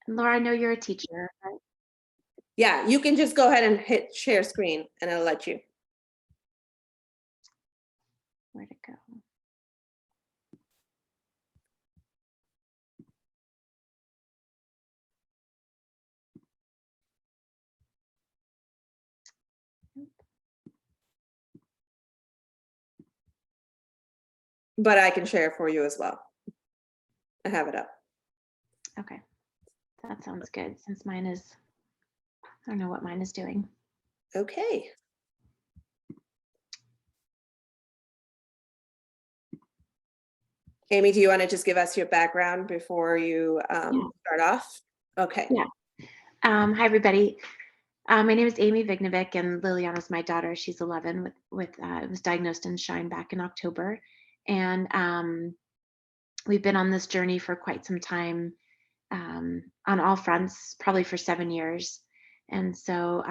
And Laura, I know you're a teacher, right? Yeah, you can just go ahead and hit share screen and it'll let you. Where'd it go? But I can share for you as well. I have it up. Okay, that sounds good since mine is, I don't know what mine is doing. Okay. Amy, do you want to just give us your background before you start off? Okay. Yeah. Hi, everybody. My name is Amy Vignovic, and Lilianna is my daughter. She's 11 was diagnosed in Shine back in October. And we've been on this journey for quite some time, on all fronts, probably for 7 years. And so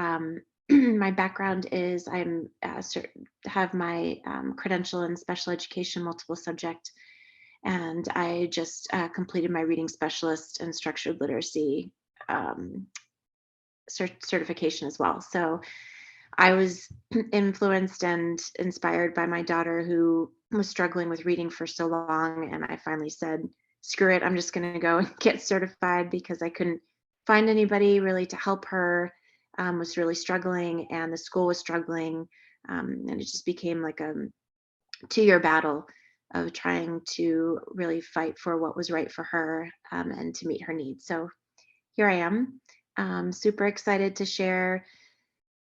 my background is have my credential in special education, multiple subject, and I just completed my reading specialist and structured literacy certification as well. So I was influenced and inspired by my daughter who was struggling with reading for so long. And I finally said, screw it, I'm just going to go and get certified because I couldn't find anybody really to help her, was really struggling, and the school was struggling. And it just became like a 2-year battle of trying to really fight for what was right for her, and to meet her needs. So here I am, super excited to share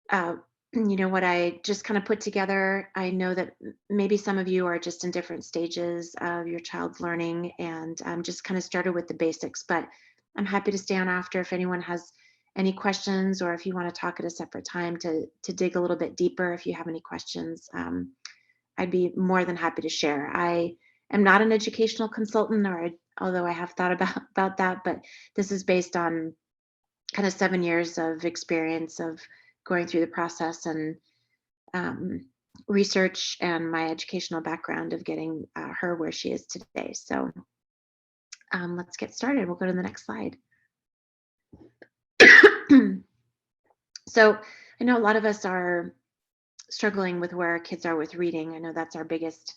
uh, what I just kind of put together. I know that maybe some of you are just in different stages of your child's learning, and just kind of started with the basics, but I'm happy to stay on after if anyone has any questions, or if you want to talk at a separate time to dig a little bit deeper. If you have any questions, I'd be more than happy to share. I am not an educational consultant, although I have thought about that, but this is based on kind of 7 years of experience of going through the process, and um, research, and my educational background of getting her where she is today. So let's get started. We'll go to the next slide. So I know a lot of us are struggling with where our kids are with reading. I know that's our biggest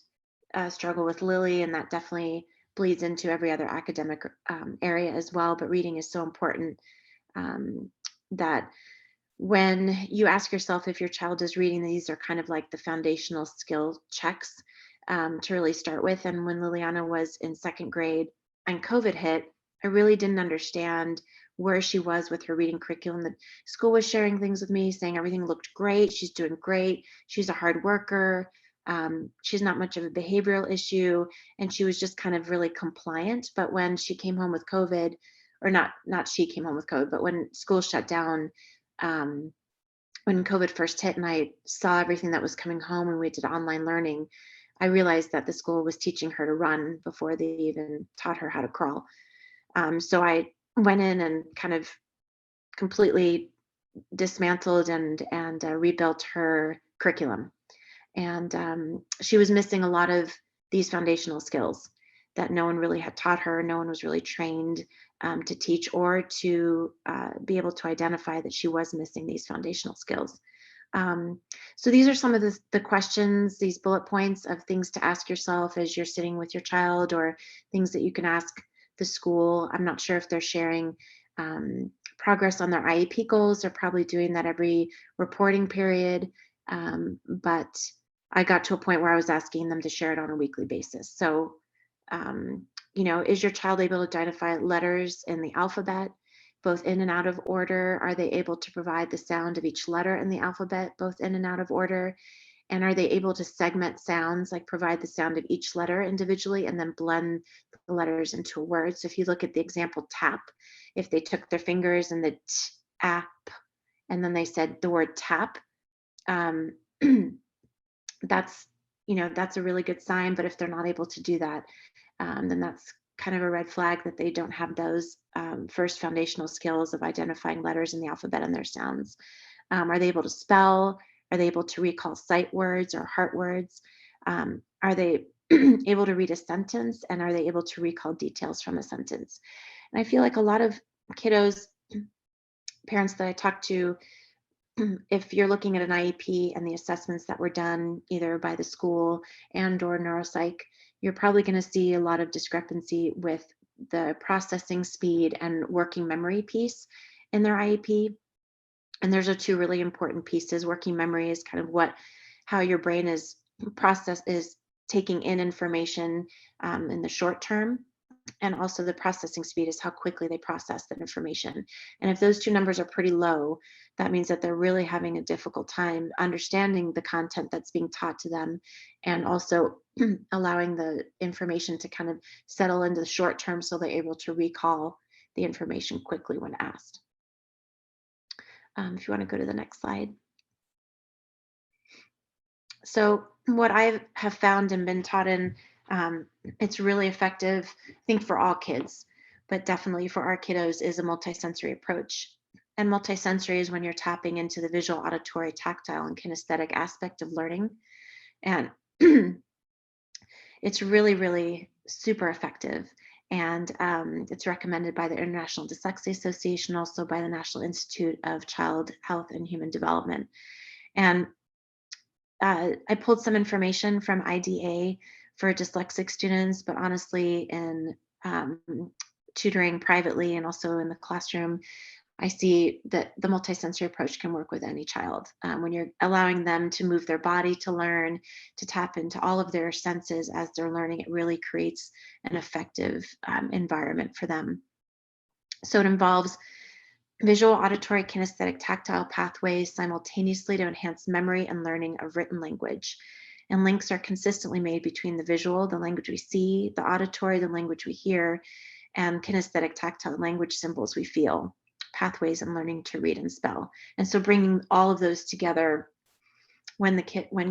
struggle with Lily, and that definitely bleeds into every other academic area as well. But reading is so important, that when you ask yourself if your child is reading, these are kind of like the foundational skill checks, to really start with. And when Liliana was in second grade and COVID hit, I really didn't understand where she was with her reading curriculum. The school was sharing things with me, saying everything looked great. She's doing great. She's a hard worker. She's not much of a behavioral issue. And she was just kind of really compliant. But when she came home with COVID, or not she came home with COVID, but when school shut down, um, when COVID first hit and I saw everything that was coming home and we did online learning, I realized that the school was teaching her to run before they even taught her how to crawl. So I went in and kind of completely dismantled and rebuilt her curriculum. And she was missing a lot of these foundational skills that no one really had taught her. No one was really trained to teach, or to be able to identify that she was missing these foundational skills. So these are some of the questions, these bullet points of things to ask yourself as you're sitting with your child, or things that you can ask the school. I'm not sure if they're sharing progress on their IEP goals. They're probably doing that every reporting period. But I got to a point where I was asking them to share it on a weekly basis. So, is your child able to identify letters in the alphabet, both in and out of order? Are they able to provide the sound of each letter in the alphabet, both in and out of order? And are they able to segment sounds, like provide the sound of each letter individually and then blend the letters into a word? So if you look at the example tap, if they took their fingers and the app, and then they said the word tap, um, that's that's a really good sign. But if they're not able to do that, then that's kind of a red flag that they don't have those first foundational skills of identifying letters in the alphabet and their sounds. Are they able to spell? Are they able to recall sight words or heart words? Are they able to read a sentence? And are they able to recall details from a sentence? And I feel like a lot of kiddos, parents that I talk to, if you're looking at an IEP and the assessments that were done either by the school and or neuropsych, you're probably going to see a lot of discrepancy with the processing speed and working memory piece in their IEP. And those are two really important pieces. Working memory is kind of how your brain is taking in information in the short term, and also the processing speed is how quickly they process that information. And if those two numbers are pretty low, that means that they're really having a difficult time understanding the content that's being taught to them, and also allowing the information to kind of settle into the short term so they're able to recall the information quickly when asked. If you want to go to the next slide. So what I have found and been taught in, it's really effective, I think, for all kids, but definitely for our kiddos, is a multisensory approach. And multisensory is when you're tapping into the visual, auditory, tactile, and kinesthetic aspect of learning. And it's really, really super effective. And it's recommended by the International Dyslexia Association, also by the National Institute of Child Health and Human Development. And I pulled some information from IDA for dyslexic students, but honestly, in um, tutoring privately and also in the classroom, I see that the multisensory approach can work with any child. When you're allowing them to move their body to learn, to tap into all of their senses as they're learning, it really creates an effective environment for them. So it involves visual, auditory, kinesthetic, tactile pathways simultaneously to enhance memory and learning of written language. And links are consistently made between the visual, the language we see, the auditory, the language we hear, and kinesthetic, tactile language symbols we feel, pathways and learning to read and spell. And so bringing all of those together when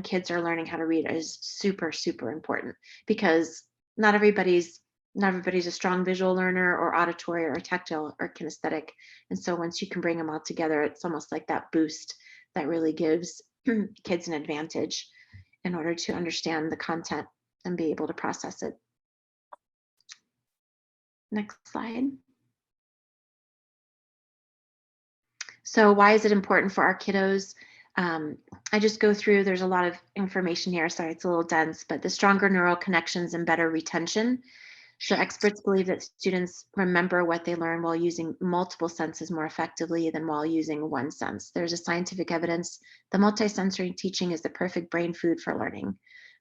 kids are learning how to read is super, super important, because not everybody's a strong visual learner or auditory or tactile or kinesthetic. And so once you can bring them all together, it's almost like that boost that really gives kids an advantage in order to understand the content and be able to process it. Next slide. So why is it important for our kiddos? I just go through, there's a lot of information here. Sorry, it's a little dense, but the stronger neural connections and better retention. So experts believe that students remember what they learn while using multiple senses more effectively than while using one sense. There's a scientific evidence that multisensory teaching is the perfect brain food for learning.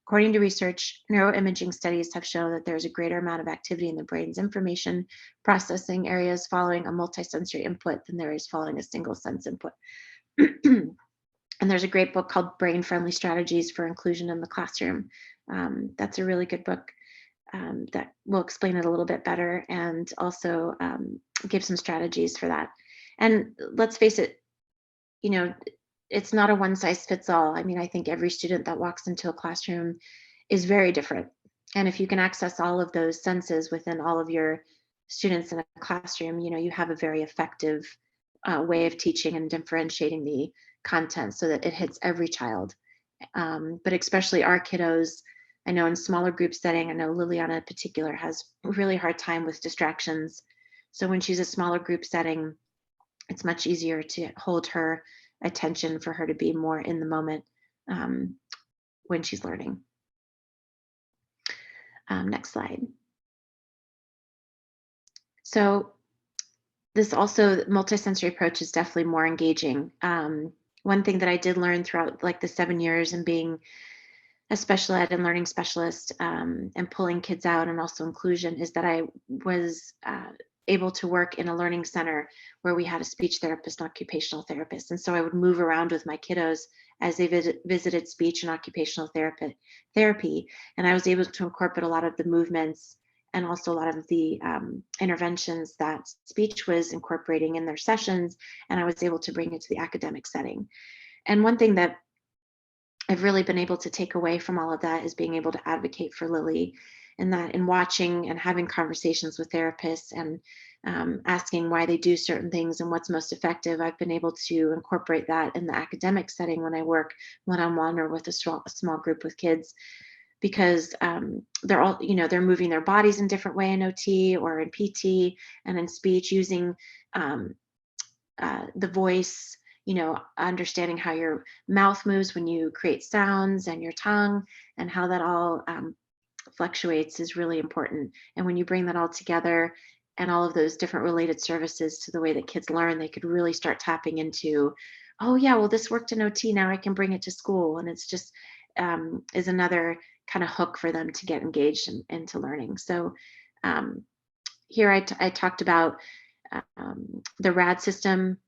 According to research, neuroimaging studies have shown that there's a greater amount of activity in the brain's information processing areas following a multisensory input than there is following a single sense input. And there's a great book called Brain Friendly Strategies for Inclusion in the Classroom. That's a really good book that will explain it a little bit better, and also give some strategies for that. And let's face it, it's not a one size fits all. I mean, I think every student that walks into a classroom is very different. And if you can access all of those senses within all of your students in a classroom, you have a very effective way of teaching and differentiating the content so that it hits every child. But especially our kiddos, I know in smaller group setting, I know Lilianna in particular has a really hard time with distractions. So when she's a smaller group setting, it's much easier to hold her attention for her to be more in the moment when she's learning. Next slide. So this also, multisensory approach is definitely more engaging. One thing that I did learn throughout like the 7 years and being a special ed and learning specialist and pulling kids out and also inclusion is that I was able to work in a learning center where we had a speech therapist and occupational therapist. And so I would move around with my kiddos as they visited speech and occupational therapy. And I was able to incorporate a lot of the movements and also a lot of the interventions that speech was incorporating in their sessions. And I was able to bring it to the academic setting. And one thing that I've really been able to take away from all of that is being able to advocate for Lily, and that in watching and having conversations with therapists and asking why they do certain things and what's most effective, I've been able to incorporate that in the academic setting when I work one-on-one or with a small group with kids, because they're all, they're moving their bodies in different way in OT or in PT and in speech, using um, the voice, understanding how your mouth moves when you create sounds, and your tongue, and how that all fluctuates is really important. And when you bring that all together and all of those different related services to the way that kids learn, they could really start tapping into, oh yeah, well, this worked in OT, now I can bring it to school. And it's just is another kind of hook for them to get engaged into learning. So um, here I talked about the RAD system,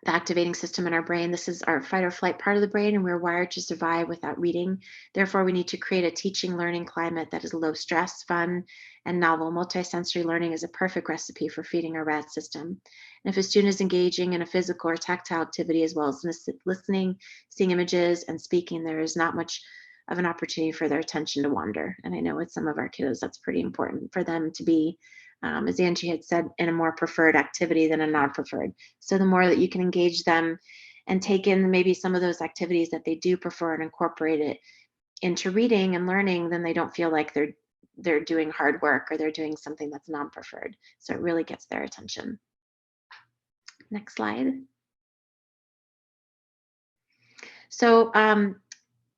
the activating system in our brain. This is our fight or flight part of the brain, and we're wired to survive without reading. Therefore, we need to create a teaching learning climate that is low stress, fun, and novel. Multisensory learning is a perfect recipe for feeding our RAD system. And if a student is engaging in a physical or tactile activity, as well as listening, seeing images, and speaking, there is not much of an opportunity for their attention to wander. And I know with some of our kiddos, that's pretty important for them to be, as Angie had said, in a more preferred activity than a non-preferred. So the more that you can engage them and take in maybe some of those activities that they do prefer and incorporate it into reading and learning, then they don't feel like they're doing hard work or they're doing something that's non-preferred. So it really gets their attention. Next slide. So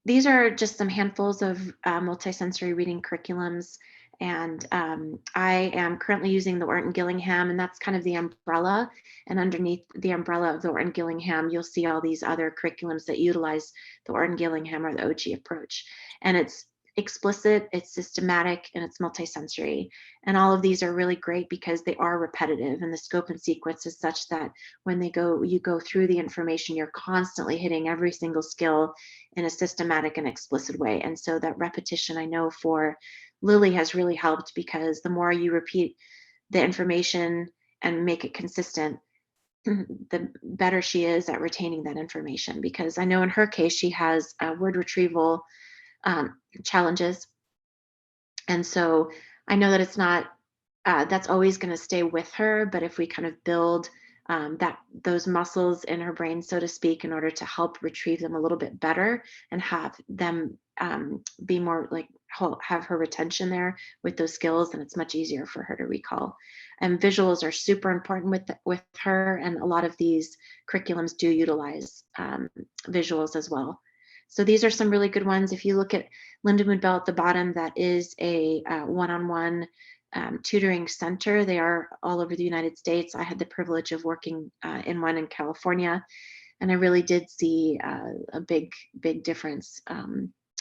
these are just some handfuls of multisensory reading curriculums. And I am currently using the Orton Gillingham, and that's kind of the umbrella. And underneath the umbrella of the Orton Gillingham, you'll see all these other curriculums that utilize the Orton Gillingham or the OG approach. And it's explicit, it's systematic, and it's multisensory. And all of these are really great because they are repetitive, and the scope and sequence is such that when you go through the information, you're constantly hitting every single skill in a systematic and explicit way. And so that repetition, I know for Lily, has really helped, because the more you repeat the information and make it consistent, the better she is at retaining that information. Because I know in her case, she has word retrieval challenges. And so I know that it's not, that's always going to stay with her. But if we kind of build those muscles in her brain, so to speak, in order to help retrieve them a little bit better and have them be more like have her retention there with those skills, then it's much easier for her to recall. And visuals are super important with her, and a lot of these curriculums do utilize visuals as well. So these are some really good ones. If you look at Linda Mood-Bell at the bottom, that is a one-on-one tutoring center. They are all over the United States. I had the privilege of working in one in California, and I really did see a big difference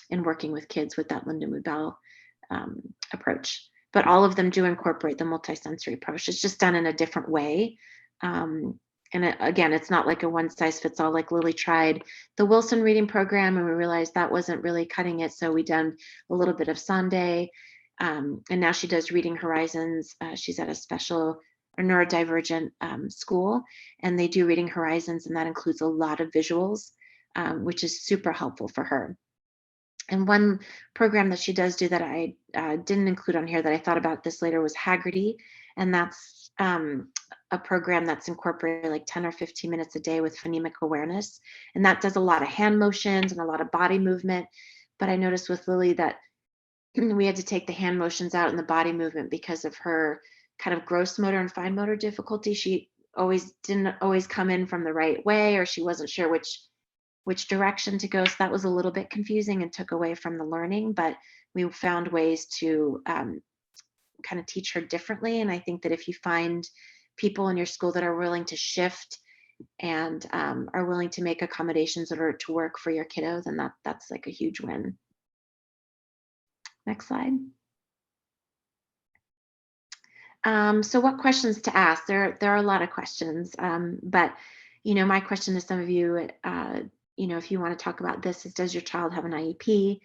in working with kids with that Linda Mood-Bell approach. But all of them do incorporate the multisensory approach. It's just done in a different way. And again, it's not like a one size fits all. Like Lily tried the Wilson reading program, and we realized that wasn't really cutting it. So we done a little bit of Sunday. And now she does Reading Horizons. She's at a special or neurodivergent school, and they do Reading Horizons, and that includes a lot of visuals, which is super helpful for her. And one program that she does do that I didn't include on here that I thought about this later was Haggerty. And that's a program that's incorporated like 10 or 15 minutes a day with phonemic awareness. And that does a lot of hand motions and a lot of body movement. But I noticed with Lily that we had to take the hand motions out and the body movement because of her kind of gross motor and fine motor difficulty. She didn't always come in from the right way, or she wasn't sure which direction to go. So that was a little bit confusing and took away from the learning, but we found ways to kind of teach her differently. And I think that if you find people in your school that are willing to shift and are willing to make accommodations in order to work for your kiddo, then that's like a huge win. Next slide. So what questions to ask? There are a lot of questions, but my question to some of you, if you want to talk about this, is does your child have an IEP?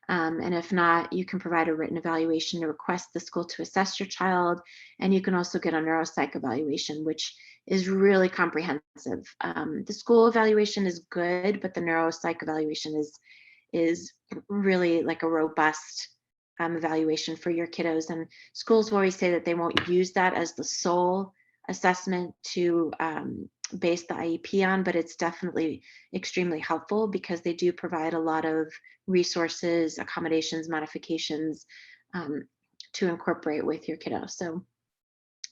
And if not, you can provide a written evaluation to request the school to assess your child. And you can also get a Neuro Pscyh Evaluation, which is really comprehensive. The school evaluation is good, but the Neuro Pscyh Evaluation is really like a robust evaluation for your kiddos. And schools will always say that they won't use that as the sole assessment to base the IEP on, but it's definitely extremely helpful because they do provide a lot of resources, accommodations, modifications um, to incorporate with your kiddo. So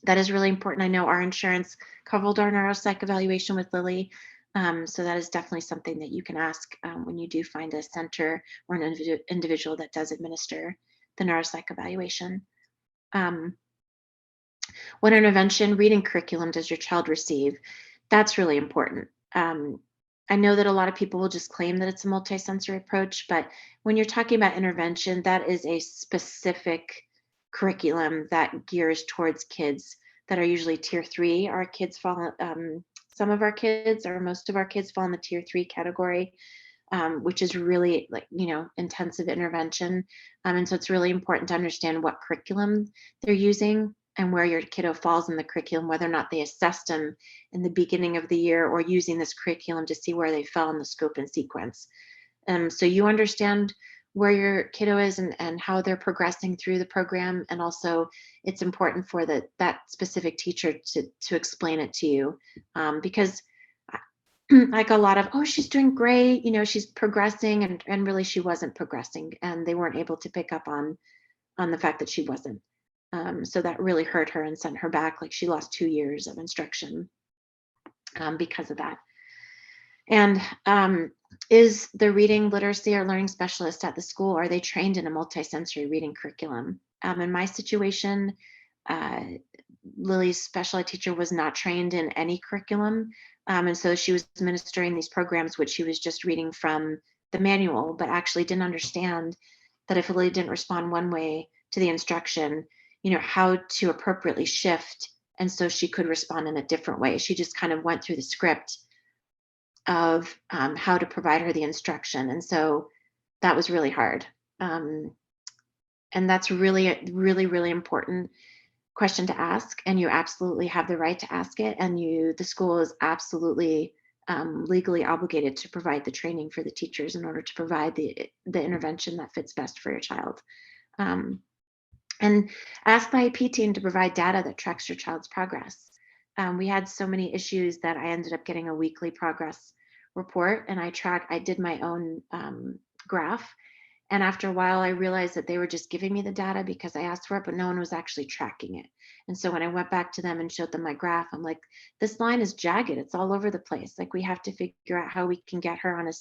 that is really important. I know our insurance covered our Neuro Pscyh evaluation with Lily. So that is definitely something that you can ask when you do find a center or an individual that does administer the Neuro Pscyh evaluation. Um, what intervention reading curriculum does your child receive? That's really important. I know that a lot of people will just claim that it's a multisensory approach, but when you're talking about intervention, that is a specific curriculum that gears towards kids that are usually tier three. Our kids fall, some of our kids or most of our kids fall in the tier three category, which is really like, intensive intervention. And so it's really important to understand what curriculum they're using and where your kiddo falls in the curriculum, whether or not they assessed them in the beginning of the year or using this curriculum to see where they fell in the scope and sequence. So you understand where your kiddo is and how they're progressing through the program. And also it's important for that specific teacher to explain it to you, because like a lot of, oh, she's doing great, she's progressing, and really she wasn't progressing, and they weren't able to pick up on the fact that she wasn't. So that really hurt her and sent her back. Like she lost 2 years of instruction because of that. And is the reading literacy or learning specialist at the school, are they trained in a multisensory reading curriculum? In my situation, uh, Lily's special ed teacher was not trained in any curriculum. And so she was administering these programs, which she was just reading from the manual, but actually didn't understand that if Lily didn't respond one way to the instruction, how to appropriately shift. And so she could respond in a different way. She just kind of went through the script of how to provide her the instruction. And so that was really hard. And that's really, really, really important question to ask, and you absolutely have the right to ask it, and the school is absolutely legally obligated to provide the training for the teachers in order to provide the intervention that fits best for your child. And ask the IEP team to provide data that tracks your child's progress. We had so many issues that I ended up getting a weekly progress report, and I did my own graph. And after a while, I realized that they were just giving me the data because I asked for it, but no one was actually tracking it. And so when I went back to them and showed them my graph, I'm like, this line is jagged. It's all over the place. Like we have to figure out how we can get her on a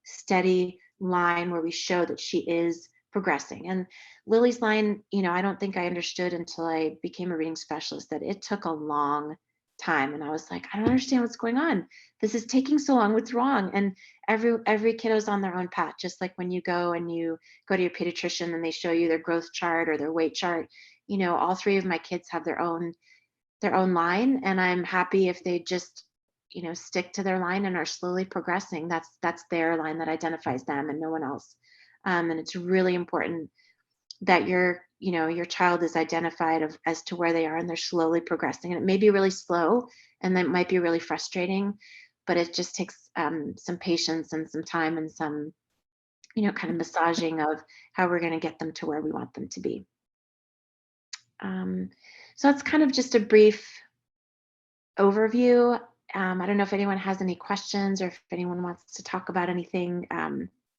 steady line where we show that she is progressing. And Lily's line, I don't think I understood until I became a reading specialist that it took a long time. And I was like, I don't understand what's going on. This is taking so long. What's wrong? And every kiddo's on their own path, just like when you go to your pediatrician and they show you their growth chart or their weight chart. All three of my kids have their own line, and I'm happy if they just stick to their line and are slowly progressing. That's their line that identifies them and no one else. And it's really important that your child is identified as to where they are and they're slowly progressing. And it may be really slow and that might be really frustrating, but it just takes some patience and some time and some kind of massaging of how we're going to get them to where we want them to be. So it's kind of just a brief overview. I don't know if anyone has any questions or if anyone wants to talk about anything.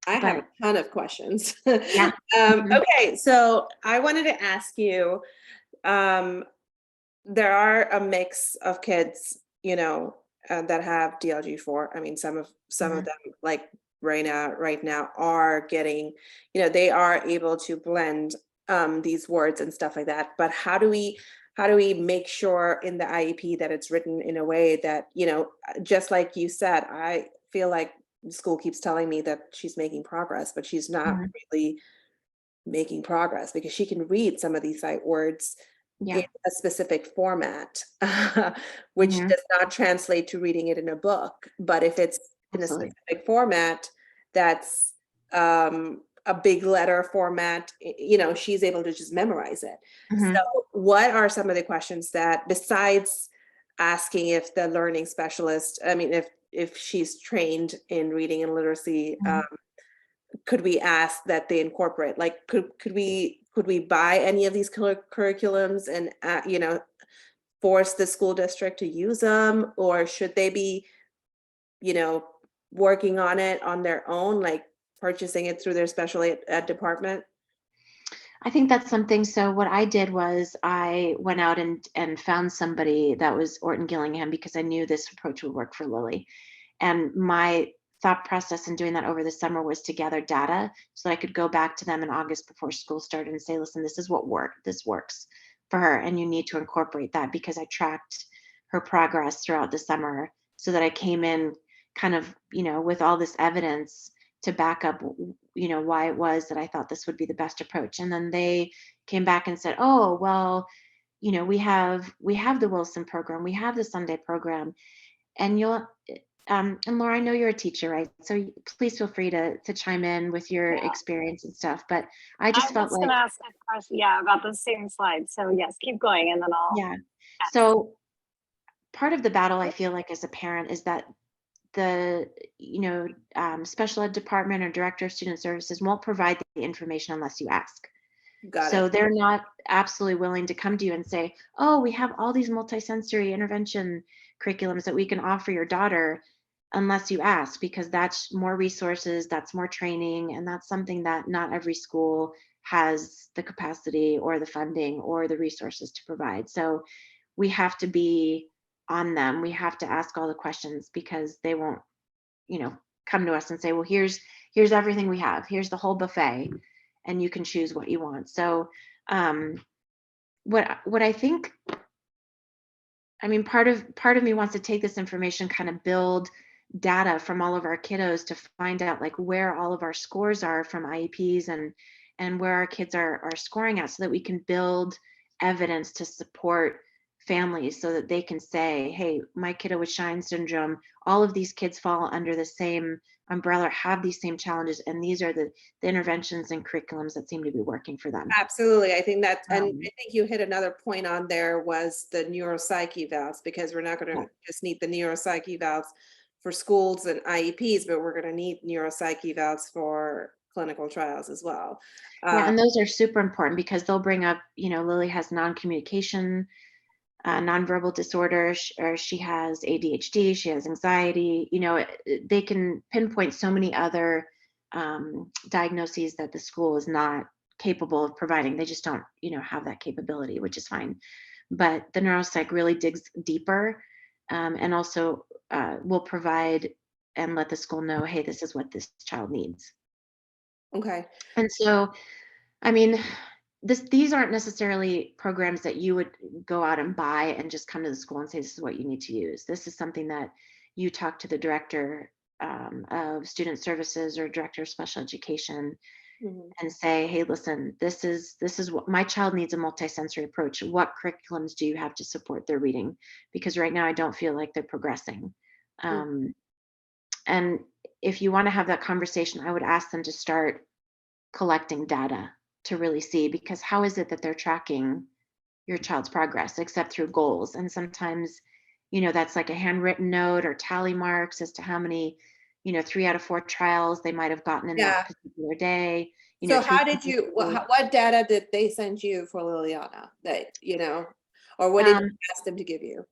I have But a ton of questions. yeah. Mhm. Okay, so I wanted to ask you, um, there are a mix of kids, that have DLG4. I mean, some of Mhm. them, like right now, are getting, they are able to blend these words and stuff like that. But how do we make sure in the IEP that it's written in a way that, just like you said, I feel like the school keeps telling me that she's making progress, but she's not Mhm. really making progress because she can read some of these sight words in Yeah. a specific format, which Mhm. does not translate to reading it in a book. But if it's in a Absolutely. specific format that's a big letter format, she's able to just memorize it. So, Mhm. what are some of the questions that, besides asking if the learning specialist, I mean, if she's trained in reading and literacy, Mhm. could we ask that they incorporate? Like, could we buy any of these curriculums and force the school district to use them, or should they be, you know, working on it on their own, like purchasing it through their special ed department? I think that's something. So what I did was I went out and found somebody that was Orton Gillingham because I knew this approach would work for Lily. And my thought process in doing that over the summer was to gather data so that I could go back to them in August before school started and say, listen, this is what worked. This works for her. And you need to incorporate that, because I tracked her progress throughout the summer so that I came in kind of, with all this evidence to back up, why it was that I thought this would be the best approach. And then they came back and said, oh, well, we have the Wilson program, we have the Sunday program, and and Laura, I know you're a teacher, right? So please feel free to chime in with your Yeah, experience and stuff. But I I just felt was like, gonna ask a question, yeah, about the same slide. So yes, keep going and then I'll yeah. ask. So part of the battle I feel like as a parent is that the special ed department or director of student services won't provide the information unless you ask. Got So it. they're not absolutely willing to come to you and say, oh, we have all these multisensory intervention curriculums that we can offer your daughter, unless you ask, because that's more resources, that's more training, and that's something that not every school has the capacity or the funding or the resources to provide. So we have to be on them. We have to ask all the questions, because they won't, you know, come to us and say, well, here's everything we have. Here's the whole buffet and you can choose what you want. So um what I think, I mean, part of me wants to take this information, kind of build data from all of our kiddos to find out like where all of our scores are from IEPs, and where our kids are scoring at, so that we can build evidence to support families so that they can say, hey, my kiddo with Shine syndrome, all of these kids fall under the same umbrella, have these same challenges, and these are the interventions and curriculums that seem to be working for them. Absolutely. I think that, and I Um, think you hit another point on there, was the Neuro Pscyh evals, because we're not going yeah. to just need the Neuro Pscyh evals for schools and IEPs, but we're going to need Neuro Pscyh evals for clinical trials as well. Yeah, Uh, and those are super important because they'll bring up, Lily has non-communication, nonverbal disorder, or she has ADHD, she has anxiety. They can pinpoint so many other diagnoses that the school is not capable of providing. They just don't, have that capability, which is fine. But the neuropsych really digs deeper, and also will provide and let the school know, hey, this is what this child needs. okay. And so, I mean, these aren't necessarily programs that you would go out and buy and just come to the school and say, this is what you need to use. This is something that you talk to the director of student services or director of special education Mhm. and say, hey, listen, this is what my child needs, a multisensory approach. What curriculums do you have to support their reading? Because right now I don't feel like they're progressing. Mm. Um, and if you want to have that conversation, I would ask them to start collecting data to really see, because how is it that they're tracking your child's progress except through goals? And sometimes, that's like a handwritten note or tally marks as to how many, 3 out of 4 trials they might have gotten in that Yeah. particular day, So three how did pieces you, of food. what data did they send you for Liliana, that, or what did you um, ask them to give you?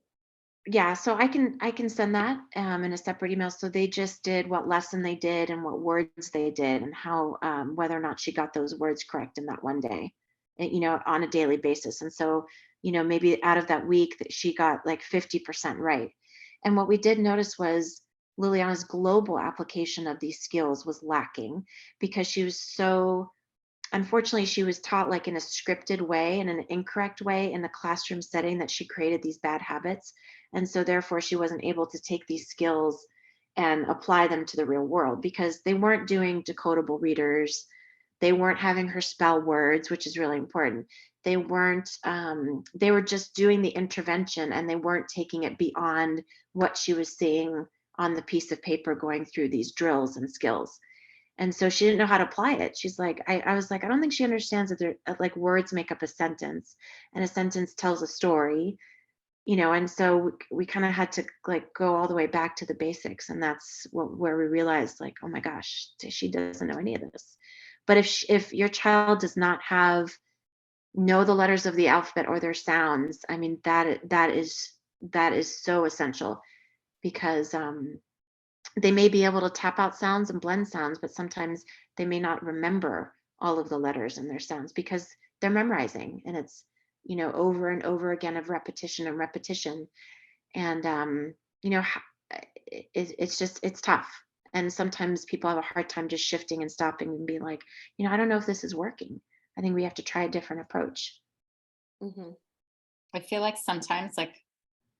yeah, so I can send that in a separate email. So they just did what lesson they did and what words they did, and how whether or not she got those words correct in that one day, on a daily basis. And so, maybe out of that week that she got like 50% right. And what we did notice was Liliana's global application of these skills was lacking, because she was so, unfortunately, she was taught like in a scripted way, in an incorrect way in the classroom setting, that she created these bad habits. And so therefore she wasn't able to take these skills and apply them to the real world, because they weren't doing decodable readers. They weren't having her spell words, which is really important. They were just doing the intervention, and they weren't taking it beyond what she was seeing on the piece of paper, going through these drills and skills. And so she didn't know how to apply it. She's like, I was like, I don't think she understands that like words make up a sentence, and a sentence tells a story, and so we kind of had to like go all the way back to the basics. And that's where we realized, like, oh my gosh, she doesn't know any of this. But if your child does not have know the letters of the alphabet or their sounds. I mean, that is so essential because they may be able to tap out sounds and blend sounds, but sometimes they may not remember all of the letters and their sounds because they're memorizing, and it's over and over again of repetition and repetition. And you know it's tough, and sometimes people have a hard time just shifting and stopping and being like, I don't know if this is working. I think we have to try a different approach. Hmm. I feel like sometimes, like,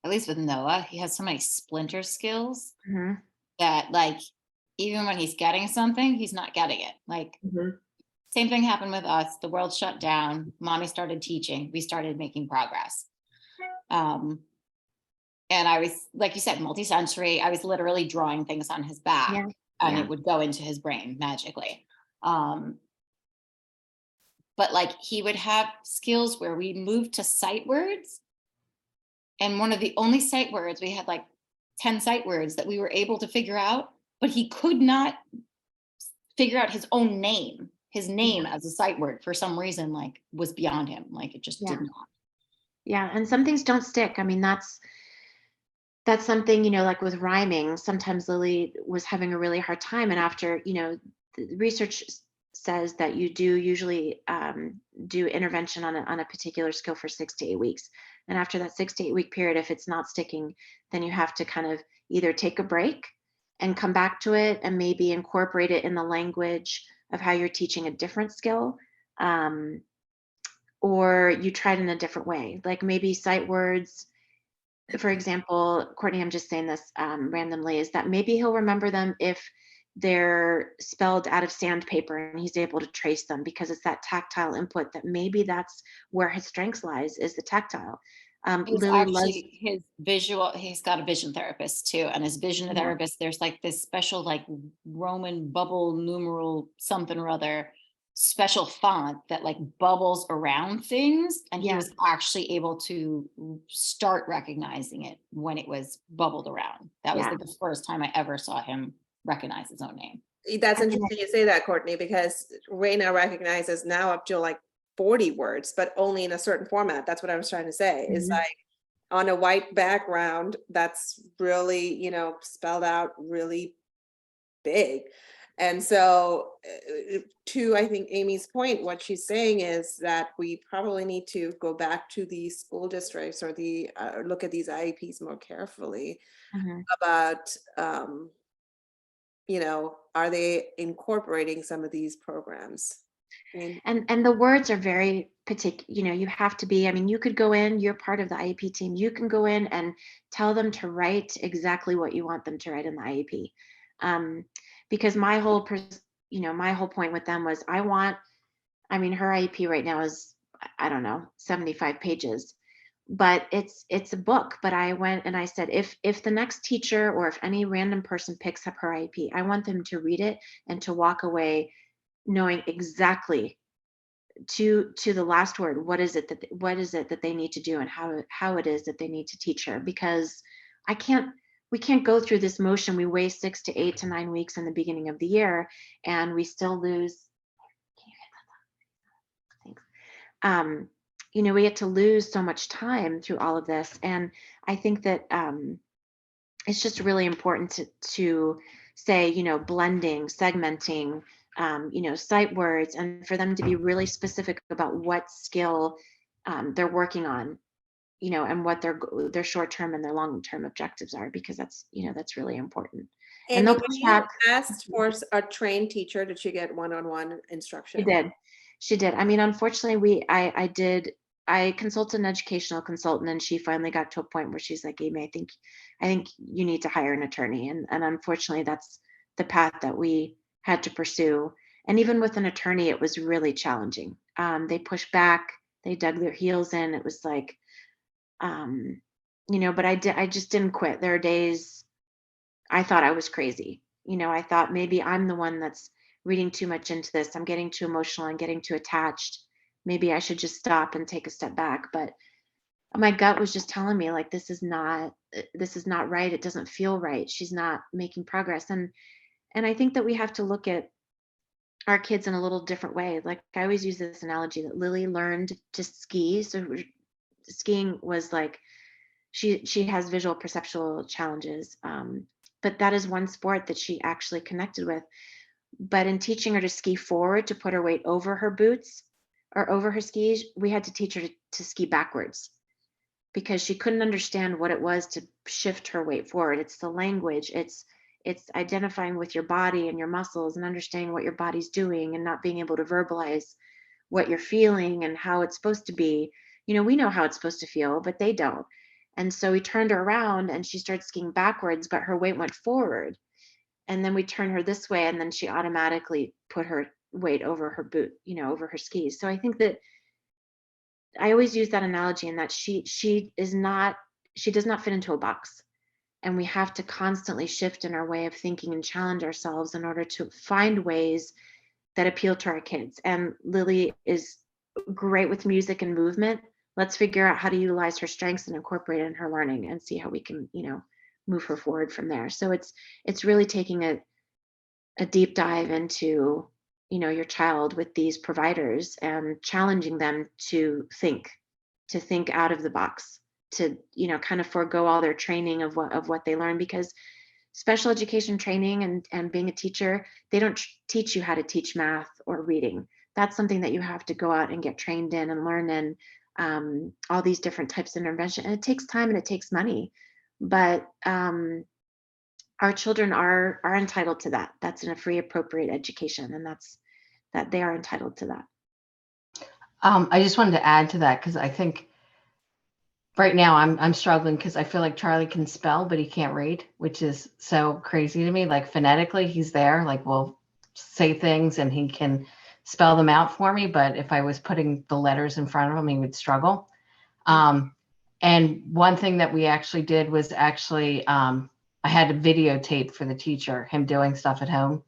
at least with Noah, he has so many splinter skills Hmm. that, like, even when he's getting something, he's not getting it. Like, Hmm. same thing happened with us. The world shut down. Mommy started teaching. We started making progress. And I was, like you said, multisensory. I was literally drawing things on his back, Yeah. and Yeah. it would go into his brain magically. But like, he would have skills where we moved to sight words. And one of the only sight words, we had like 10 sight words that we were able to figure out, but he could not figure out his own name. His name as a sight word, for some reason, like, was beyond him. Like, it just Yeah. did not. Yeah. And some things don't stick. I mean, that's something, like with rhyming. Sometimes Lily was having a really hard time. And after, the research says that you do usually do intervention on a particular skill for 6 to 8 weeks. And after that 6 to 8 week period, if it's not sticking, then you have to kind of either take a break and come back to it and maybe incorporate it in the language of how you're teaching a different skill. Um, or you try it in a different way, like maybe sight words. For example, Courtney, I'm just saying this randomly, is that maybe he'll remember them if they're spelled out of sandpaper and he's able to trace them because it's that tactile input, that maybe that's where his strengths lies, is the tactile. He's Lily loves. actually, his visual, he's got a vision therapist too. And his vision Yeah. therapist, there's like this special, like, Roman bubble numeral something or other special font that like bubbles around things. And he Yeah. was actually able to start recognizing it when it was bubbled around. That was Yeah. like the first time I ever saw him recognize his own name. That's I mean, interesting you say that, Courtney, because Raina recognizes now up to like 40 words, but only in a certain format. That's what I was trying to say. Is Mhm. like on a white background that's really, spelled out really big. And so, to I think Amy's point, what she's saying is that we probably need to go back to the school districts or look at these IEPs more carefully Mhm. about, are they incorporating some of these programs? And And the words are very particular. You have to be. I mean, you could go in. You're part of the IEP team. You can go in and tell them to write exactly what you want them to write in the IEP. Because my whole point with them was, I mean, her IEP right now is, I don't know, 75 pages, but it's a book. But I went and I said, if the next teacher or if any random person picks up her IEP, I want them to read it and to walk away knowing exactly to the last word what is it that they need to do, and how it is that they need to teach her. Because I can't we can't go through this motion. We waste 6 to 8 to 9 weeks in the beginning of the year, and we still lose. Can you get that? Thanks. We get to lose so much time through all of this. And I think that it's just really important to say, blending, segmenting, sight words, and for them to be really specific about what skill they're working on, and what their short term and their long term objectives are, because that's really important. And Amy, they'll when push you back. asked for a trained teacher, did you get one-on-one She instruction? did. She did. I mean, unfortunately, I consulted an educational consultant, and she finally got to a point where she's like, Amy, I think you need to hire an attorney. And unfortunately, that's the path that we had to pursue. And even with an attorney, it was really challenging. They pushed back, they dug their heels in. It was like, um, but I just didn't quit. There are days I thought I was crazy. I thought maybe I'm the one that's reading too much into this. I'm getting too emotional and getting too attached. Maybe I should just stop and take a step back. But my gut was just telling me, like, this is not right. It doesn't feel right. She's not making progress. And I think that we have to look at our kids in a little different way. Like I always use this analogy that Lily learned to ski. So skiing was like, she has visual perceptual challenges. But that is one sport that she actually connected with. But in teaching her to ski forward, to put her weight over her boots or over her skis, we had to teach her to ski backwards because she couldn't understand what it was to shift her weight forward. It's the language. It's identifying with your body and your muscles and understanding what your body's doing and not being able to verbalize what you're feeling and how it's supposed to be. We know how it's supposed to feel, but they don't. And so we turned her around and she started skiing backwards, but her weight went forward. And then we turn her this way and then she automatically put her weight over her boot, over her skis. So I think that I always use that analogy in that she does not fit into a box. And we have to constantly shift in our way of thinking and challenge ourselves in order to find ways that appeal to our kids. And Lily is great with music and movement. Let's figure out how to utilize her strengths and incorporate it in her learning and see how we can, move her forward from there. So it's really taking a deep dive into, your child with these providers and challenging them to think out of the box, to, kind of forego all their training of what they learn, because special education training and being a teacher, they don't teach you how to teach math or reading. That's something that you have to go out and get trained in and learn in, all these different types of intervention. And it takes time and it takes money, but our children are entitled to that. That's in a free, appropriate education, and that they are entitled to that. I just wanted to add to that because I think right now I'm struggling because I feel like Charlie can spell, but he can't read, which is so crazy to me. Like phonetically, he's there, like we'll say things and he can spell them out for me. But if I was putting the letters in front of him, he would struggle. And one thing that we actually did was I had a videotape for the teacher, him doing stuff at home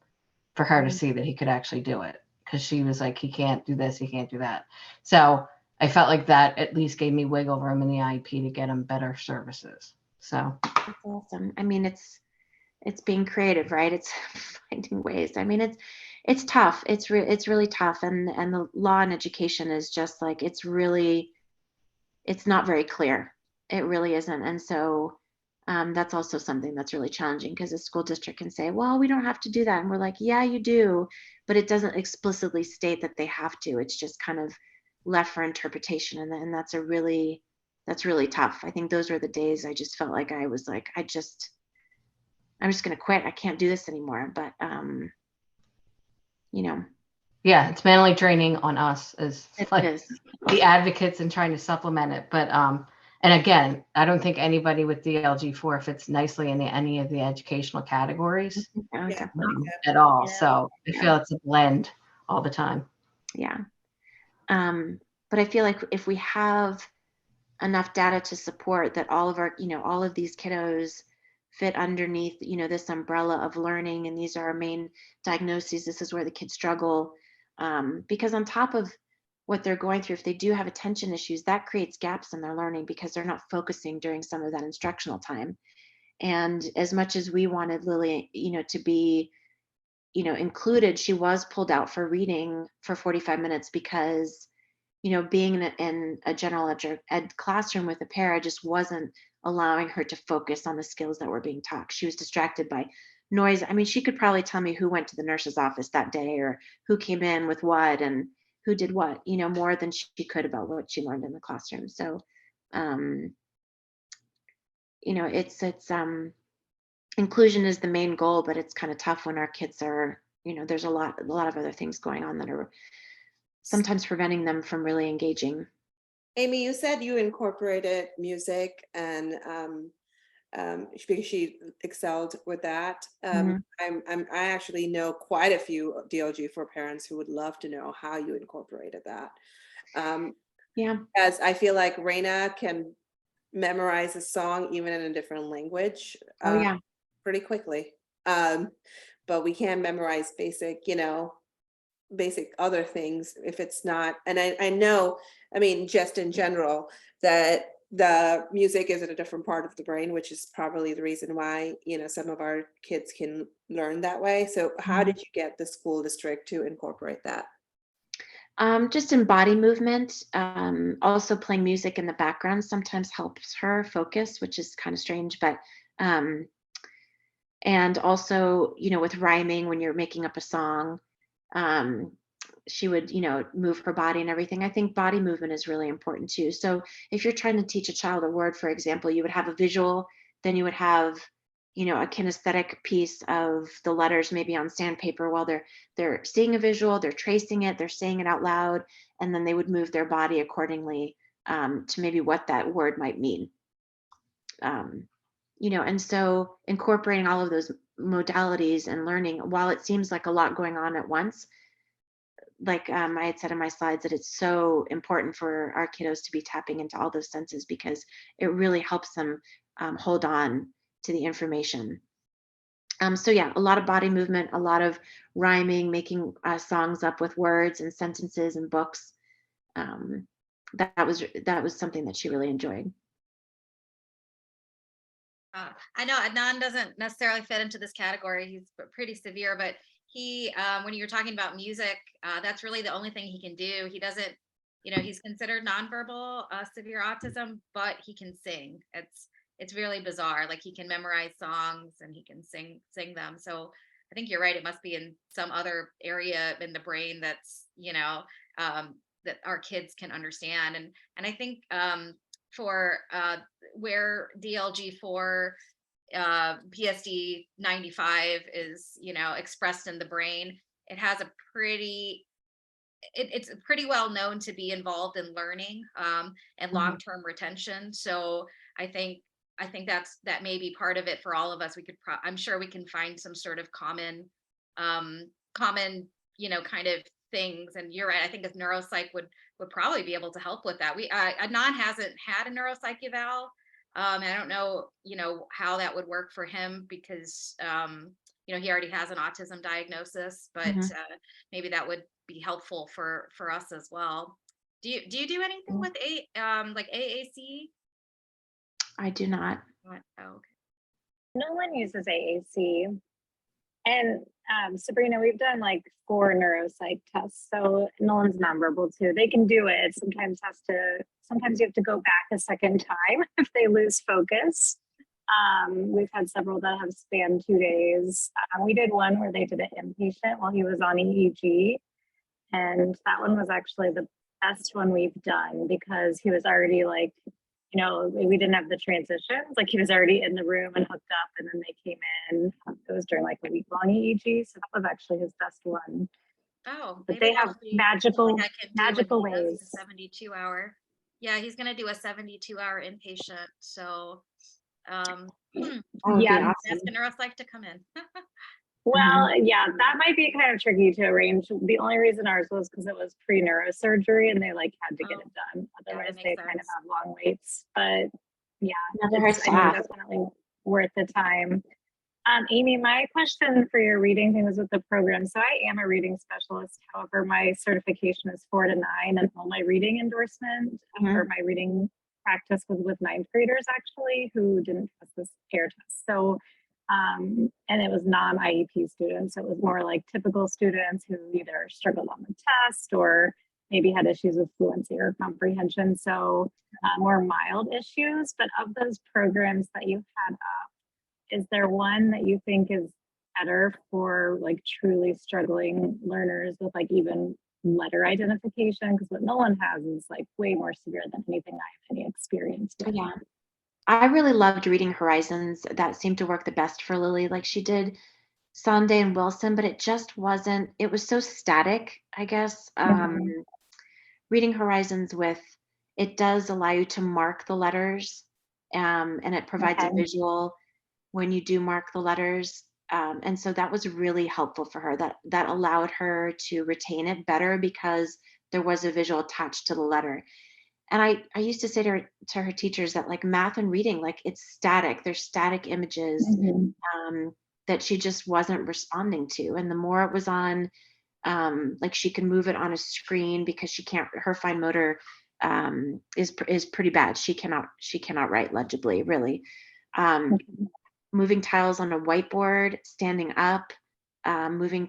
for her to see that he could actually do it. Because she was like, he can't do this, he can't do that. So I felt like that at least gave me wiggle room in the IEP to get him better services. So That's awesome. I mean, it's being creative, right? It's finding ways. I mean, it's tough. It's really tough. And the law in education is just like, it's not very clear. It really isn't. And so that's also something that's really challenging because a school district can say, well, we don't have to do that. And we're like, yeah, you do, but it doesn't explicitly state that they have to. It's just kind of left for interpretation. And that's really tough. I think those were the days I just felt like I was like, I'm just going to quit. I can't do this anymore. But, yeah, it's mentally draining on us as it like is. the advocates and trying to supplement it. But, and again, I don't think anybody with DLG4 fits nicely in any of the educational categories Yeah, Yeah. definitely. at all. Yeah. So I feel it's a blend all the time. Yeah. But I feel like if we have enough data to support that all of our, all of these kiddos fit underneath, this umbrella of learning, and these are our main diagnoses, this is where the kids struggle. Because on top of what they're going through, if they do have attention issues, that creates gaps in their learning because they're not focusing during some of that instructional time. And as much as we wanted Lily, to be, included, she was pulled out for reading for 45 minutes because, being in a general ed classroom with a para just wasn't allowing her to focus on the skills that were being taught. She was distracted by noise. I mean, she could probably tell me who went to the nurse's office that day or who came in with what and who did what, more than she could about what she learned in the classroom. So, it's inclusion is the main goal, but it's kind of tough when our kids are, there's a lot of other things going on that are sometimes preventing them from really engaging. Amy, you said you incorporated music and because she excelled with that. I actually know quite a few DLG4 parents who would love to know how you incorporated that. Yeah. As I feel like Raina can memorize a song even in a different language pretty quickly. But we can memorize basic other things if it's not. And I know, I mean, just in general, that the music is in a different part of the brain, which is probably the reason why, you know, some of our kids can learn that way. So how did you get the school district to incorporate that? Just in body movement, also playing music in the background sometimes helps her focus, which is kind of strange, but and also, you know, with rhyming, when you're making up a song, um, she would, you know, move her body and everything. I think body movement is really important too. So if you're trying to teach a child a word, for example, you would have a visual, then you would have, you know, a kinesthetic piece of the letters maybe on sandpaper while they're seeing a visual, they're tracing it, they're saying it out loud, and then they would move their body accordingly to maybe what that word might mean. You know, and so incorporating all of those modalities and learning, while it seems like a lot going on at once, like I had said in my slides, that it's so important for our kiddos to be tapping into all those senses because it really helps them hold on to the information. So yeah, a lot of body movement, a lot of rhyming, making songs up with words and sentences and books. That was something that she really enjoyed. I know Adnan doesn't necessarily fit into this category. He's pretty severe, but he, when you're talking about music, that's really the only thing he can do. He doesn't, you know, he's considered nonverbal severe autism, but he can sing. It's really bizarre. Like he can memorize songs and he can sing them. So I think you're right. It must be in some other area in the brain that's, you know, that our kids can understand. And I think for where DLG4 PSD 95 is, you know, expressed in the brain, it has a pretty it's pretty well known to be involved in learning and long-term retention. So I think that may be part of it for all of us. We could I'm sure we can find some sort of common you know, kind of things. And you're right, I think a neuropsych would probably be able to help with that. Adnan hasn't had a neuropsych eval. And I don't know, you know, how that would work for him because you know, he already has an autism diagnosis, but maybe that would be helpful for us as well. Do you do anything with like AAC? I do not. Oh, okay. No one uses AAC. And Sabrina, we've done like 4 neuropsych tests. So Nolan's nonverbal too. They can do it. Sometimes you have to go back a second time if they lose focus. We've had several that have spanned 2 days. We did one where they did an inpatient while he was on EEG. And that one was actually the best one we've done because he was already like, you know, we didn't have the transitions. Like he was already in the room and hooked up, and then they came in. It was during like a week-long EEG, so that was actually his best one. Oh, but they have magical ways. 72-hour. Yeah, he's gonna do a 72-hour inpatient. So, Oh, yeah, ask a neuropsych to come in. Well, yeah, that might be kind of tricky to arrange. The only reason ours was because it was pre-neurosurgery and they like had to get it done. Otherwise, they kind of have long waits. But yeah, it's definitely worth the time. Amy, my question for your reading thing was with the program. So I am a reading specialist. However, my certification is 4 to 9, and all my reading endorsement for my reading practice was with 9th graders actually who didn't pass this PAIR test. So and it was non-IEP students. So it was more like typical students who either struggled on the test or maybe had issues with fluency or comprehension. So more mild issues. But of those programs that you had up, is there one that you think is better for like truly struggling learners with like even letter identification? Because what Nolan has is like way more severe than anything I have any experience with. Yeah. I really loved Reading Horizons. That seemed to work the best for Lily. Like she did Sunday and Wilson, but it just wasn't, it was so static, I guess. Reading Horizons it does allow you to mark the letters, and it provides a visual when you do mark the letters. And so that was really helpful for her. That allowed her to retain it better because there was a visual attached to the letter. And I used to say to her teachers that like math and reading, like it's static. There's static images that she just wasn't responding to. And the more it was on, like she can move it on a screen because her fine motor is pretty bad. She cannot write legibly, really. Moving tiles on a whiteboard, standing up, moving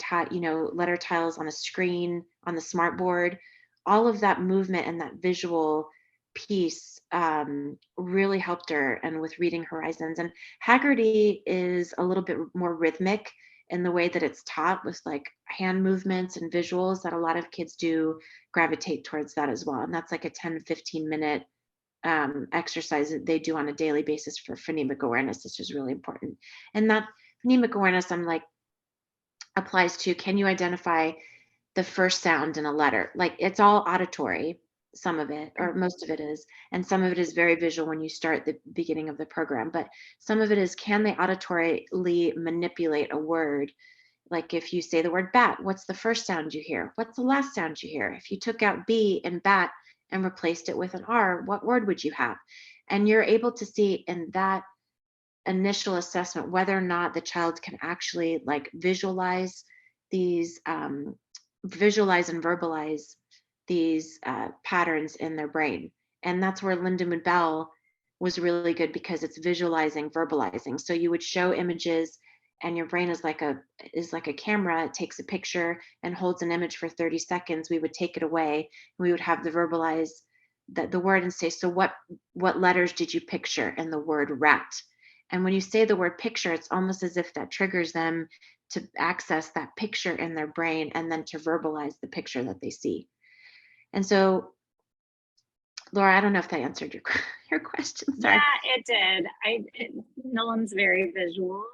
letter tiles on a screen, on the smart board, all of that movement and that visual piece really helped her, and with reading horizons. And Haggerty is a little bit more rhythmic in the way that it's taught, with like hand movements and visuals that a lot of kids do gravitate towards that as well. And that's like a 10-15 minute exercise that they do on a daily basis for phonemic awareness, which is really important. And that phonemic awareness, I'm like, applies to, can you identify the first sound in a letter? Like, it's all auditory, some of it, or most of it is, and some of it is very visual when you start the beginning of the program, but some of it is, can they auditorily manipulate a word? Like, if you say the word bat, what's the first sound you hear? What's the last sound you hear? If you took out B in bat and replaced it with an R, what word would you have? And you're able to see in that initial assessment whether or not the child can actually like visualize these, visualize and verbalize these patterns in their brain. And that's where Linda Bell was really good, because it's visualizing, verbalizing. So you would show images, and your brain is like a camera. It takes a picture and holds an image for 30 seconds. We would take it away, and we would have the verbalize the word and say, so what letters did you picture in the word rat? And when you say the word picture, it's almost as if that triggers them to access that picture in their brain and then to verbalize the picture that they see. And so, Laura, I don't know if that answered your question. Sorry. Yeah, it did. Nolan's very visual,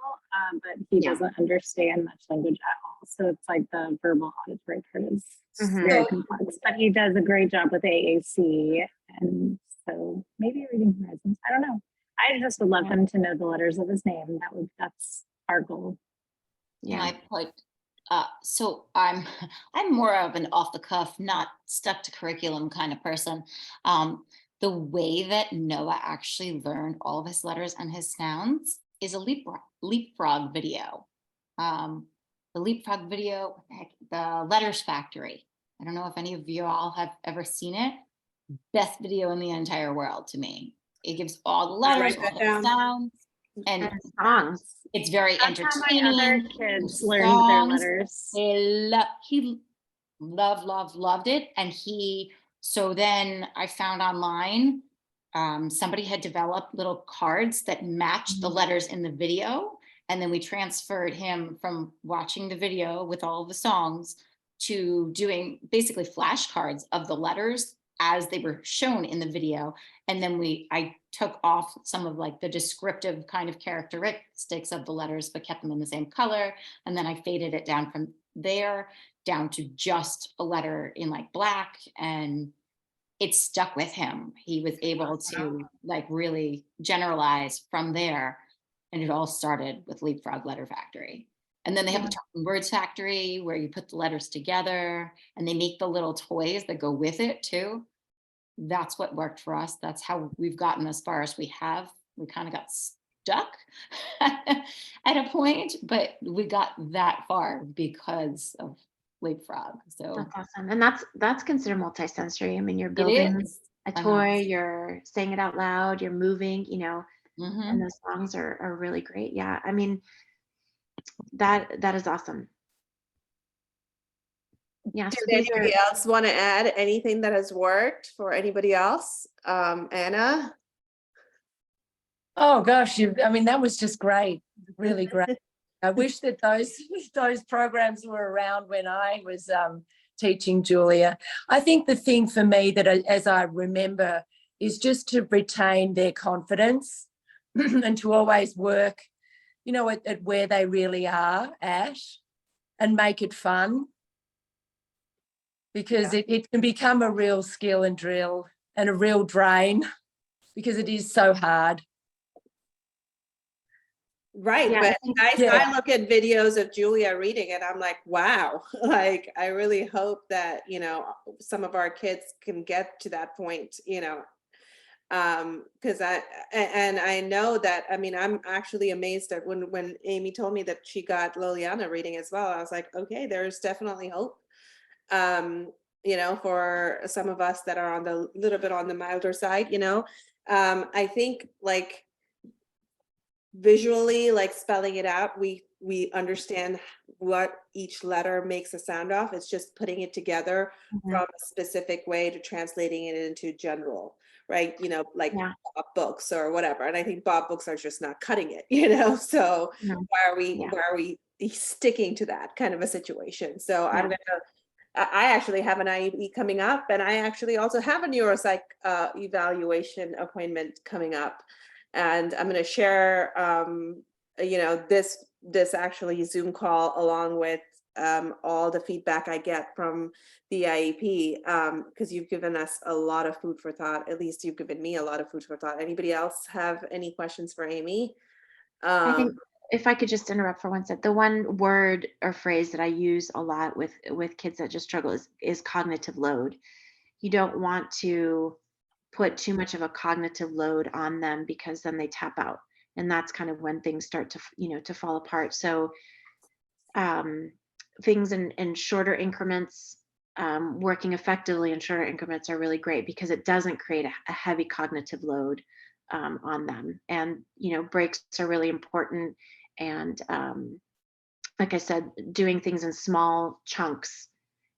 but he doesn't understand much language at all. So it's like the verbal auditory part is very complex, but he does a great job with AAC. And so maybe reading horizons. I don't know. I just would love him to know the letters of his name. That's our goal. Yeah. I put so I'm more of an off the cuff, not stuck to curriculum kind of person. The way that Noah actually learned all of his letters and his sounds is a leapfrog video. The leapfrog video, what the heck, the Letters Factory. I don't know if any of you all have ever seen it. Best video in the entire world to me. It gives all the letters, all the sounds, and songs. It's very That's entertaining. How my other kids learned their letters. He loved it. And so then I found online, somebody had developed little cards that matched the letters in the video. And then we transferred him from watching the video with all of the songs to doing basically flashcards of the letters as they were shown in the video. And then I took off some of like the descriptive kind of characteristics of the letters, but kept them in the same color. And then I faded it down from there down to just a letter in like black, and it stuck with him. He was able to like really generalize from there. And it all started with Leapfrog Letter Factory. And then they have the Talking Words Factory where you put the letters together, and they make the little toys that go with it too. That's what worked for us. That's how we've gotten as far as we have. We kind of got stuck at a point, but we got that far because of Leapfrog. So that's awesome. And that's considered multisensory. I mean, you're it building is a toy, you're saying it out loud, you're moving, and those songs are really great. Yeah. I mean, that is awesome. Yeah. So Did anybody else want to add anything that has worked for anybody else? Anna? Oh gosh, that was just great, really great. I wish that those programs were around when I was teaching Julia. I think the thing for me that, as I remember, is just to retain their confidence and to always work, at where they really are at, and make it fun, because it can become a real skill and drill and a real drain, because it is so hard. Right. Yeah, But I look at videos of Julia reading and I'm like, wow, like, I really hope that, some of our kids can get to that point, because I know that, I'm actually amazed at when Amy told me that she got Lilianna reading as well. I was like, okay, there's definitely hope. you know, for some of us that are on the little bit on the milder side, you know. I think like visually, like spelling it out, we understand what each letter makes a sound off. It's just putting it together from a specific way to translating it into general, right? You know, like Yeah. Bob books or whatever. And I think Bob books are just not cutting it, you know. So No. why are we sticking to that kind of a situation? So I'm gonna I actually have an IEP coming up, and I actually also have a Neuro Pscyh evaluation appointment coming up. And I'm going to share, you know, this actually Zoom call along with all the feedback I get from the IEP, because you've given us a lot of food for thought. At least you've given me a lot of food for thought. Anybody else have any questions for Amy? I think if I could just interrupt for one sec, the one word or phrase that I use a lot with kids that just struggle is cognitive load. You don't want to put too much of a cognitive load on them, because then they tap out, and that's kind of when things start to to fall apart. So things in shorter increments, working effectively in shorter increments are really great, because it doesn't create a heavy cognitive load on them. And breaks are really important. And like I said, doing things in small chunks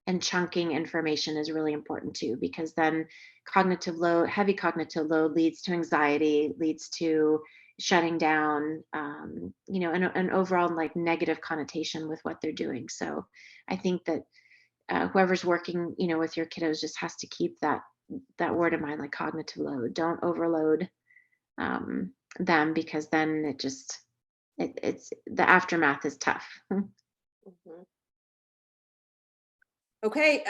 and chunking information is really important too, because then heavy cognitive load leads to anxiety, leads to shutting down, an overall like negative connotation with what they're doing. So I think that whoever's working, with your kiddos just has to keep that word in mind, like cognitive load. Don't overload them, because then it's the aftermath is tough. Okay,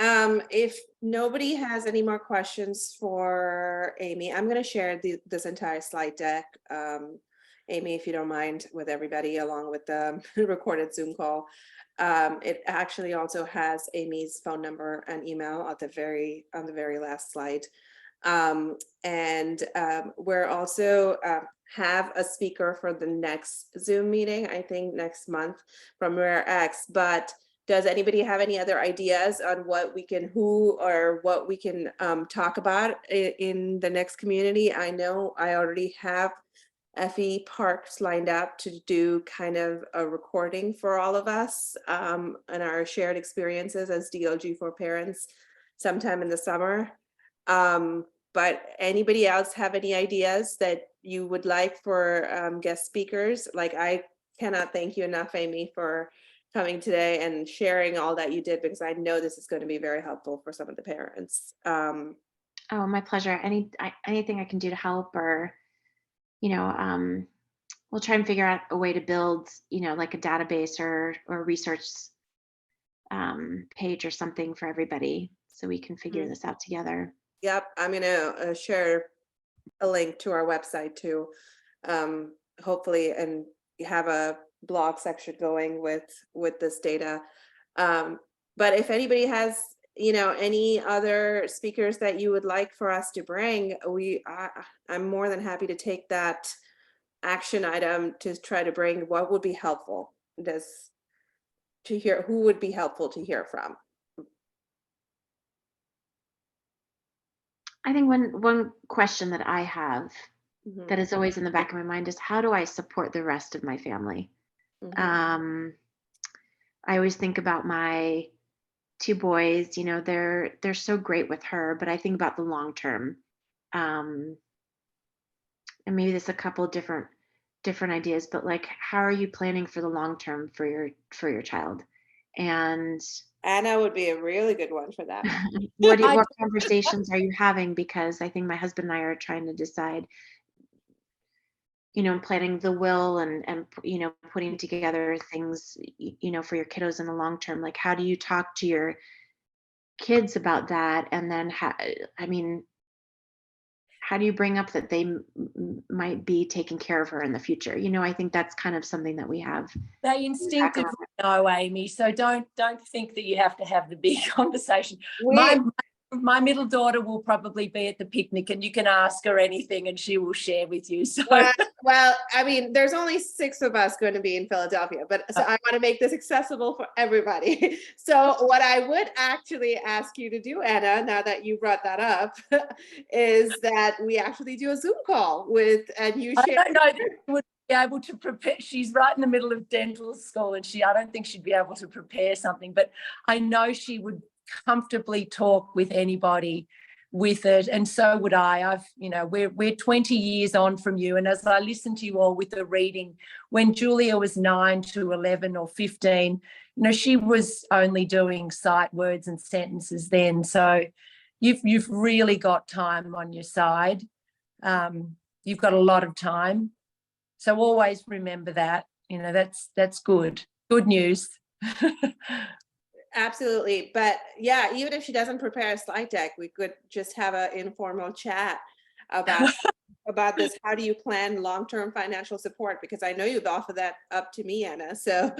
if nobody has any more questions for Amy, I'm going to share this entire slide deck, Amy, if you don't mind, with everybody, along with the recorded Zoom call. It actually also has Amy's phone number and email on the very last slide. We're also have a speaker for the next Zoom meeting, I think next month, from Rare X. But does anybody have any other ideas on what we can talk about in the next community? I know I already have Effie Parks lined up to do kind of a recording for all of us and our shared experiences as DLG4 parents sometime in the summer. But anybody else have any ideas that you would like for guest speakers? Like, I cannot thank you enough, Amy, for coming today and sharing all that you did, because I know this is going to be very helpful for some of the parents. Oh, my pleasure. Anything I can do to help, or we'll try and figure out a way to build, like a database or research page or something for everybody, so we can figure this out together. Yep, I'm going to share a link to our website too, hopefully, and have a blog section going with this data. But if anybody has any other speakers that you would like for us to bring, I'm more than happy to take that action item to try to bring what would be helpful who would be helpful to hear from. I think one question that I have that is always in the back of my mind is, how do I support the rest of my family? I always think about my two boys, they're so great with her, but I think about the long term. And maybe there's a couple different ideas, but like, how are you planning for the long term for your child? And Anna would be a really good one for that. what conversations are you having? Because I think my husband and I are trying to decide, planning the will and putting together things, for your kiddos in the long term. Like, how do you talk to your kids about that? And then how do you bring up that they might be taking care of her in the future? I think that's kind of something that we have. They instinctively know, Amy. So don't think that you have to have the big conversation. My my middle daughter will probably be at the picnic, and you can ask her anything and she will share with you. So well, I mean, there's only 6 of us going to be in Philadelphia, but so I want to make this accessible for everybody. So what I would actually ask you to do, Anna, now that you brought that up, is that we actually do a Zoom call and you I share. don't know that she would be able to prepare. She's right in the middle of dental school, and I don't think she'd be able to prepare something, but I know she would comfortably talk with anybody with it, and so would I. We're 20 years on from you, and as I listen to you all with the reading, when Julia was 9 to 11 or 15, she was only doing sight words and sentences then. So you've really got time on your side. You've got a lot of time, so always remember that. That's good news. Absolutely. But yeah, even if she doesn't prepare a slide deck, we could just have an informal chat about this. How do you plan long-term financial support? Because I know you've offered that up to me, Anna. So,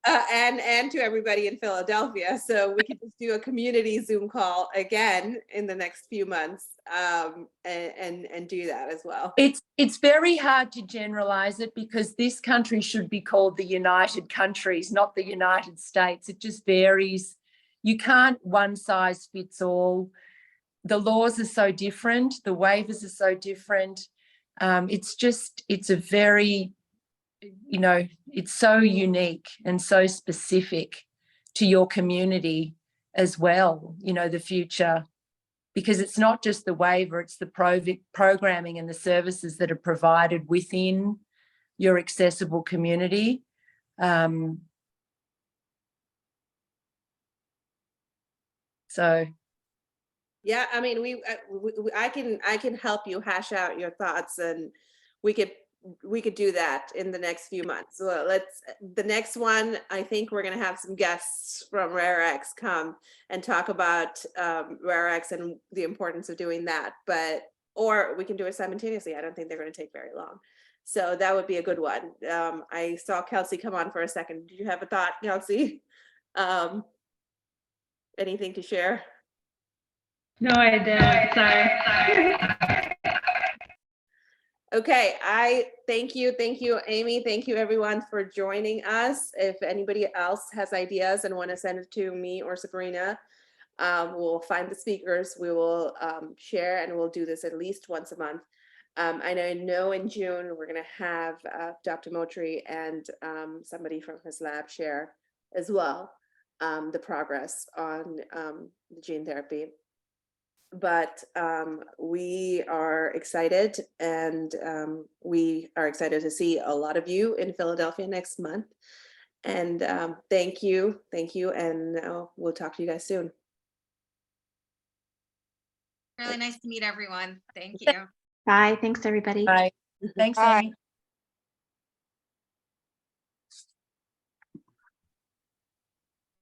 and to everybody in Philadelphia. So we could just do a community Zoom call again in the next few months, and do that as well. It's very hard to generalize it, because this country should be called the United Countries, not the United States. It just varies. You can't one size fits all. The laws are so different. The waivers are so different. It's a very, it's so unique and so specific to your community as well, the future, because it's not just the waiver, it's the programming and the services that are provided within your accessible community. So yeah, I mean, I can help you hash out your thoughts, and we could do that in the next few months. So the next one, I think we're going to have some guests from RareX come and talk about RareX and the importance of doing that. Or we can do it simultaneously. I don't think they're going to take very long. So that would be a good one. I saw Kelsey come on for a second. Did you have a thought, Kelsey? Anything to share? No, I didn't. Sorry. Okay, I thank you, Amy. Thank you, everyone, for joining us. If anybody else has ideas and want to send it to me or Sabrina, we'll find the speakers. We will share, and we'll do this at least once a month. I know in June we're going to have Dr. Motri and somebody from his lab share as well the progress on the gene therapy. But we are excited, and we are excited to see a lot of you in Philadelphia next month. And thank you, and we'll talk to you guys soon. Really nice to meet everyone. Thank you. Bye. Thanks, everybody. bye. Thanks, Bye. Amy.